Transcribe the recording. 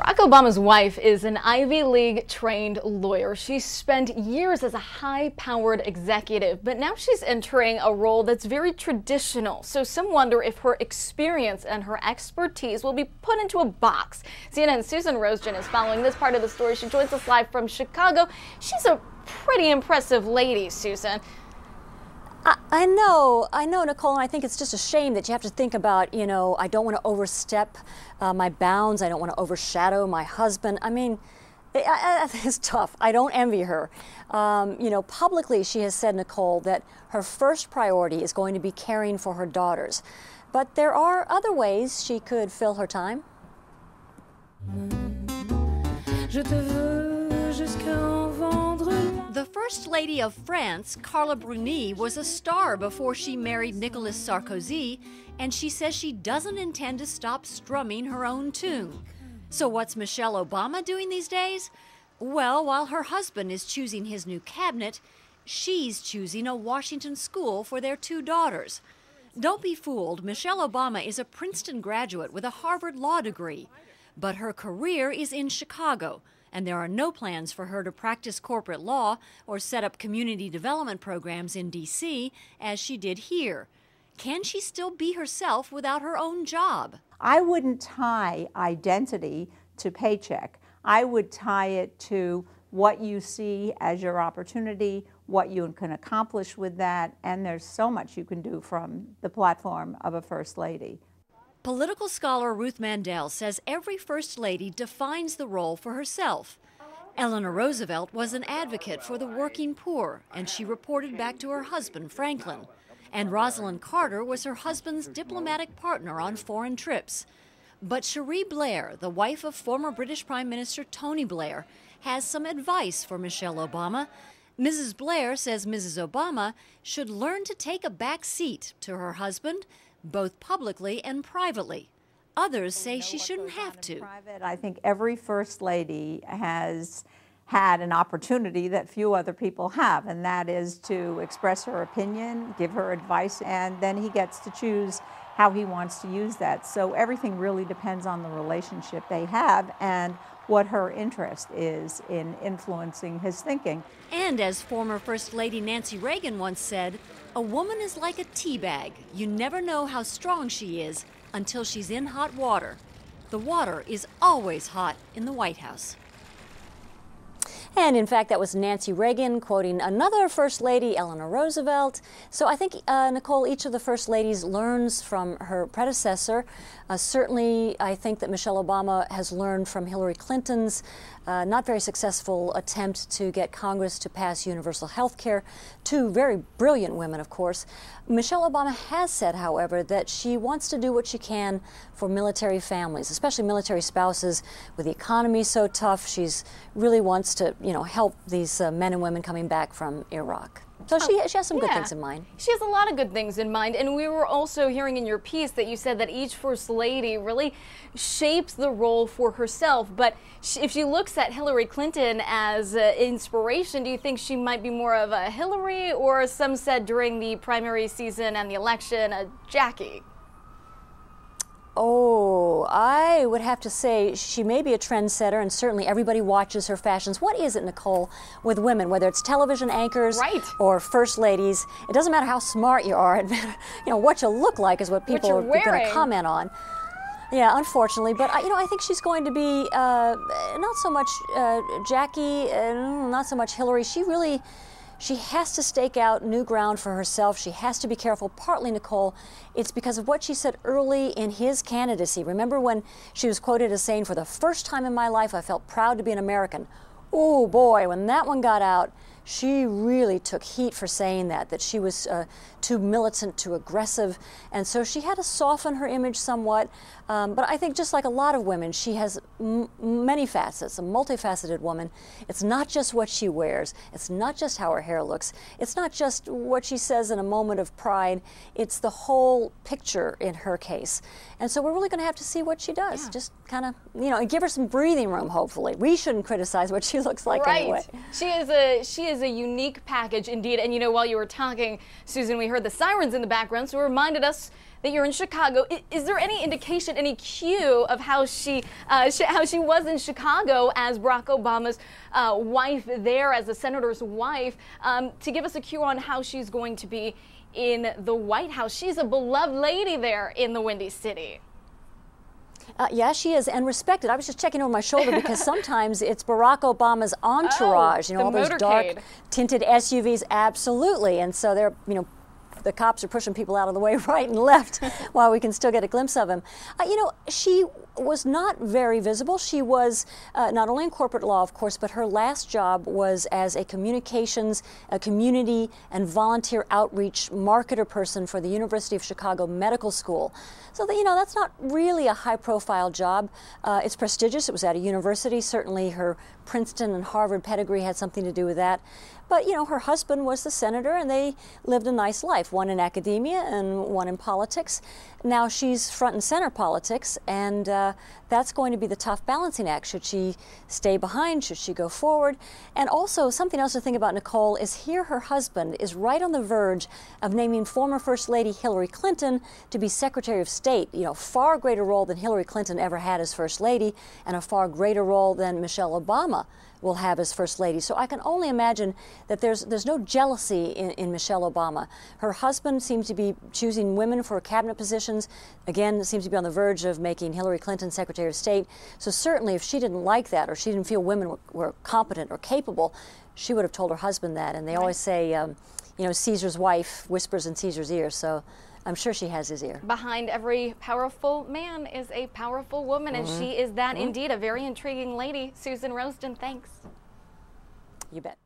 Barack Obama's wife is an Ivy League trained lawyer. She spent years as a high-powered executive, but now she's entering a role that's very traditional. So some wonder if her experience and her expertise will be put into a box. CNN's Susan Roesgen is following this part of the story. She joins us live from Chicago. She's a pretty impressive lady, Susan. I know, Nicole, and I think it's just a shame that you have to think about, I don't want to overstep my bounds. I don't want to overshadow my husband. I mean, it's tough. I don't envy her. Publicly she has said, Nicole, that her first priority is going to be caring for her daughters. But there are other ways she could fill her time. The First Lady of France, Carla Bruni, was a star before she married Nicolas Sarkozy, and she says she doesn't intend to stop strumming her own tune. So what's Michelle Obama doing these days? Well, while her husband is choosing his new cabinet, she's choosing a Washington school for their two daughters. Don't be fooled, Michelle Obama is a Princeton graduate with a Harvard law degree, but her career is in Chicago, and there are no plans for her to practice corporate law or set up community development programs in D.C. as she did here. Can she still be herself without her own job? I wouldn't tie identity to paycheck. I would tie it to what you see as your opportunity, what you can accomplish with that, and there's so much you can do from the platform of a First Lady. Political scholar Ruth Mandel says every First Lady defines the role for herself. Eleanor Roosevelt was an advocate for the working poor, and she reported back to her husband, Franklin. And Rosalind Carter was her husband's diplomatic partner on foreign trips. But Cherie Blair, the wife of former British Prime Minister Tony Blair, has some advice for Michelle Obama. Mrs. Blair says Mrs. Obama should learn to take a back seat to her husband, both publicly and privately. Others say she shouldn't have to. I think every First Lady has had an opportunity that few other people have, and that is to express her opinion, give her advice, and then he gets to choose how he wants to use that. So everything really depends on the relationship they have and what her interest is in influencing his thinking. And as former First Lady Nancy Reagan once said, a woman is like a tea bag. You never know how strong she is until she's in hot water. The water is always hot in the White House. And in fact, that was Nancy Reagan quoting another First Lady, Eleanor Roosevelt. So I think, Nicole, each of the First Ladies learns from her predecessor. Certainly, I think that Michelle Obama has learned from Hillary Clinton's not very successful attempt to get Congress to pass universal health care. Two very brilliant women, of course. Michelle Obama has said, however, that she wants to do what she can for military families, especially military spouses. With the economy so tough, she's really wants to, help these men and women coming back from Iraq. So she has some good things in mind. She has a lot of good things in mind. And we were also hearing in your piece that you said that each First Lady really shapes the role for herself. But if she looks at Hillary Clinton as inspiration, do you think she might be more of a Hillary, or some said during the primary season and the election, a Jackie? Oh, I would have to say she may be a trendsetter, and certainly everybody watches her fashions. What is it, Nicole, with women, whether it's television anchors or First Ladies? It doesn't matter how smart you are. It matters, what you look like is what people are going to comment on. Yeah, unfortunately, but I think she's going to be not so much Jackie, not so much Hillary. She has to stake out new ground for herself. She has to be careful. Partly, Nicole, it's because of what she said early in his candidacy. Remember when she was quoted as saying, "For the first time in my life, I felt proud to be an American." Oh boy, when that one got out, she really took heat for saying that she was too militant, too aggressive, and so she had to soften her image somewhat. But I think just like a lot of women, she has many facets, a multifaceted woman. It's not just what she wears. It's not just how her hair looks. It's not just what she says in a moment of pride. It's the whole picture in her case. And so we're really going to have to see what she does. Just kind of, and give her some breathing room, hopefully. We shouldn't criticize what she looks like anyway. She is is a unique package indeed. And you know, while you were talking, Susan, we heard the sirens in the background, so it reminded us that you're in Chicago. Is there any indication, any cue of how she was in Chicago as Barack Obama's wife there, as the senator's wife, to give us a cue on how she's going to be in the White House? She's a beloved lady there in the Windy City. Yeah, she is, and respected. I was just checking over my shoulder because sometimes it's Barack Obama's entourage, you know, all those dark tinted SUVs, absolutely. And so they're, you know, the cops are pushing people out of the way right and left while we can still get a glimpse of him. You know, she was not very visible. She was not only in corporate law, of course, but her last job was as a communications, a community and volunteer outreach marketer person for the University of Chicago Medical School. So that, you know, that's not really a high-profile job. It's prestigious. It was at a university. Certainly her Princeton and Harvard pedigree had something to do with that. But, you know, her husband was the senator, and they lived a nice life, one in academia and one in politics. Now she's front and center politics, and that's going to be the tough balancing act. Should she stay behind? Should she go forward? And also, something else to think about, Nicole, is here her husband is right on the verge of naming former First Lady Hillary Clinton to be Secretary of State. You know, far greater role than Hillary Clinton ever had as First Lady, and a far greater role than Michelle Obama will have as First Lady. So I can only imagine that there's no jealousy in Michelle Obama. Her husband seems to be choosing women for cabinet positions. Again, seems to be on the verge of making Hillary Clinton Secretary of State. So certainly if she didn't like that, or she didn't feel women were competent or capable, she would have told her husband that. And they always say, you know, Caesar's wife whispers in Caesar's ear. So I'm sure she has his ear. Behind every powerful man is a powerful woman, and she is that indeed, a very intriguing lady. Susan Roesgen, thanks. You bet.